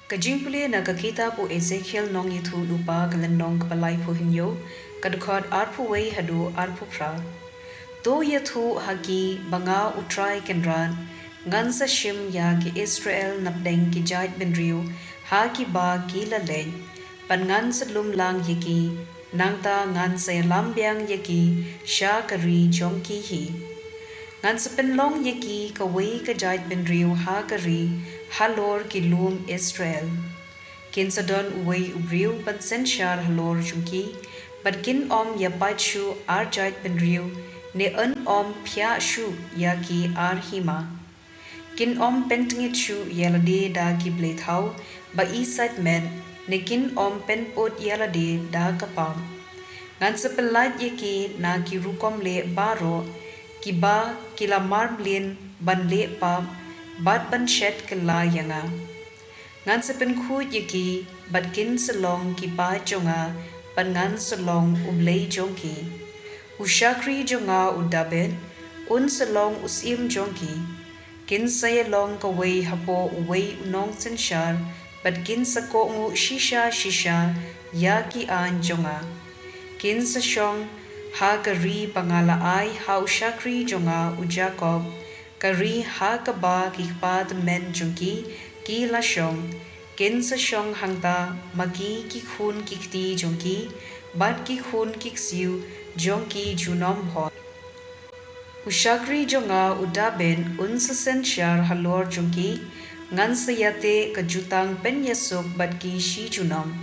Ka jingpule na ka kita po Ezekiel nong yitu lupa kalan nong ka Blei po hinyo, kadukot arpu wei hadu arpu pra. To yitu hagi banga utrai kenran, ngan sa shim ya ki Israel napdeng ki jait benriu, hagi ba ki laleng, pan ngan sa lumlang yaki, nang ta ngan sa lambiang yaki, sya kari jong ki hi. Ngan sa penlong yaki kawai ka jait benriu ha kari, halor ki lum Israel. Kin sa don uway ubriu pan sensyar halor jungki, but kin ya pachu ar jait benriu, ne om pya shu yaki ar hima. Kin pentingit shu yalade da ki Blei thau, ba isat men, ne kin penpot yalade da kapam. Ngan sa pelat yaki na ki rukom le baro, ki ba kila marmlin ban le pam, bat ban shet kala yanga. Ngan sa penkhut yaki, bat kin salong ki ba jonga, ban ngan salong Blei jongki. Ushakri jonga udaben, salong usim jongki. Kin saya long kaway hapo uway unong sensyar, bat kin sa ko ngu shisha yaki an jonga. Kin sa syong ha kari pangalaay ha ushakri jonga ujakob, kari ha kaba kikpad men jongki ki la syong, kin sa syong hangta magi kikhun kikti jongki, bat kikhun kiksiu jongki junom hot. Ushakri jonga udaben sa sensyar halor jongki, ngan sa yate kajutang penyesuk bat ki shi junom,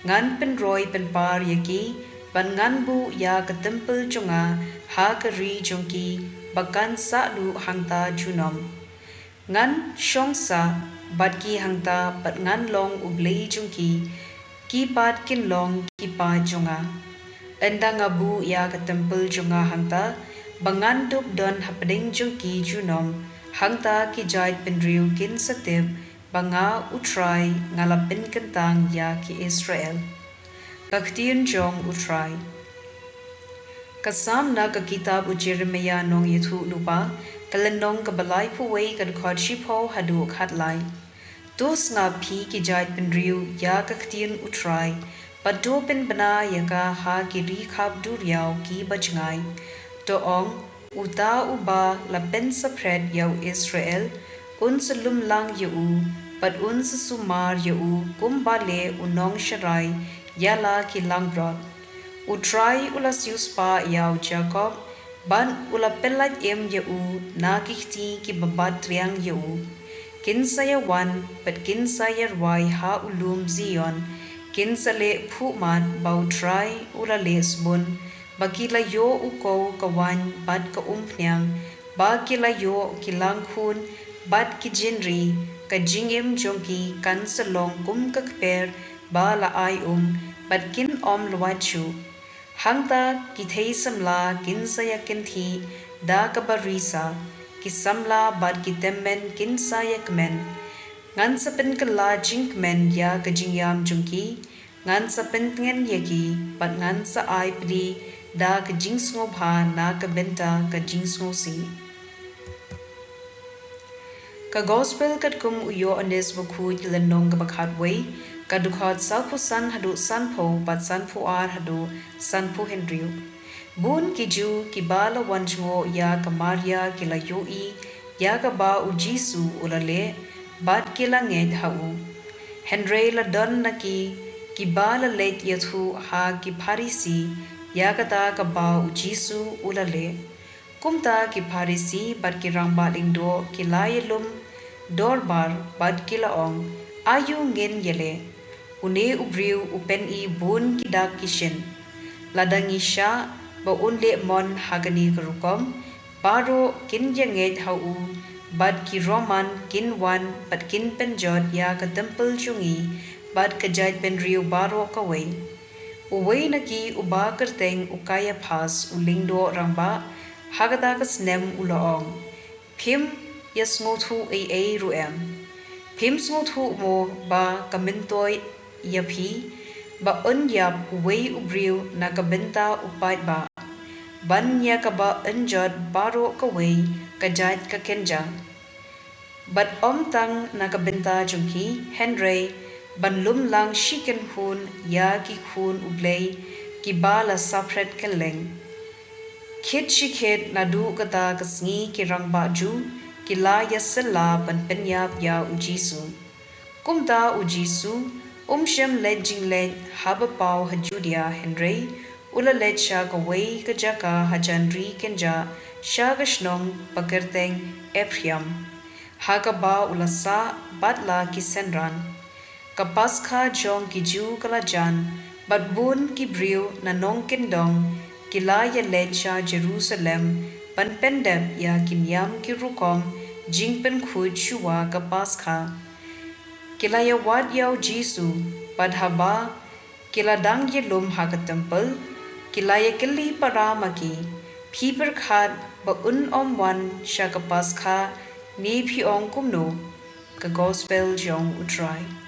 ngan penroy penpar yaki, ban ngan bu ya katempel jonga ha kari jongki, bakan sa lu hangta junom. Ngan syong sa bat ki hangta bat ngan long Blei jongki, ki bat kin long ki pa jonga. Enda ngabu ya katempel jonga hangta, bangan dup don hapdeng jongki junom, hangta ki jait penriu kin satip, banga utrai ngalapin kentang ya ki Israel. Ktien jong utrai. Kasam na ka kitab Jeremia nong yitu lupa, kalenong ka Blei puway kadukod shipo hadu katlay. Tus nga pi ki jait penriu ya ktien utrai, padopin bana ya ka ha ki rikab duryaw ki bajngay. Doong uta uba lapen sa pred yaw Israel, sa lumlang yau, pad sa sumar yau kumbale unong sharay, yala ki langbrod. Utray ulas yuspa yaw Jacob, ban ula pelat yau na kikti ki babat triang yau. Kinsayawan pat kinsayarway ha ulum Zion, kinsale pumat bautray ula lesbon, bakilayo uko kawan bat ka umpnyang, bakilayo kilangkun bat ki jinri, ka jingim jongki kan salong kum kakper ba laay bat kin luwachu. Hangta kitay samla kinsaya kinti da kabarisa, kisamla bat kitemmen kinsaya kmen. Ngan sa penkala jinkmen ya ka jingyam jongki, ngan sa pentngen yaki, bat ngan sa ay pdi da ka jingsngo bha na ka benta ka jingsngo si. Ka gospel kat kum uyo anes bukud lenong ka bakhatway, kadukhat salpo san hadu sanpo bat sanpo ar hadu sanpo hendriu. Bun kiju kibala wanjngo ya ka Maria kila yoi, ya ka ba ujisu ulale, bat kila nged hau. Hendrei la don na kibala late yathu ha ki Parisi, ya kata ka ba ujisu ulale. Kumta ki Parisi bat ki rangba lingdo ki layelum, dorbar bat kila ong, ayu ngin yele. Une ubriu upen I bun kidak kishin. Ladangi sya ba unle mon hagani karukom, baro kin yanged hau, bad ki roman kin wan bat kin penjod ya ka temple jungi, bad ka jait penriu baro kaway. Uway na ki uba kerteng ukaya pas ulingdo rangba, hagada ka snem ulaong. Pim yasngotu ay ruem. Pim sngotu mo ba kamintoy yapi, ba unyap uway ubriu na kabenta upait ba. Ban ya ka ba unjod baro kaway kajait ka kenja. Bat omtang na kabenta jungki Henry ban lum lang shiken hun ya ki khun u Blei ki bala sapret keleng khit shikhet nadu kata kasngi ki rangba ju ki la yasala ban penyap ya u Jisu kumda u Jisu shem le jing le haba pau hajudia Henry ula le cha ka wei ka jaka hajanri kenja shaga shnong pakerteng Ephraim Hagaba ulasa batla kisenran kapaskha jong ki ju kalajan batbun ki briu na nong kendong kilaya lecha Jerusalem panpendem ya kinyam ki rukom jingpen khud shuwa kapaskha kilaya wad yaw Jisu padhaba kiladang yelum haga temple kilaya kili paramaki piper khat ba wan shakapaskha ni piong kumno ka gospel jong utrai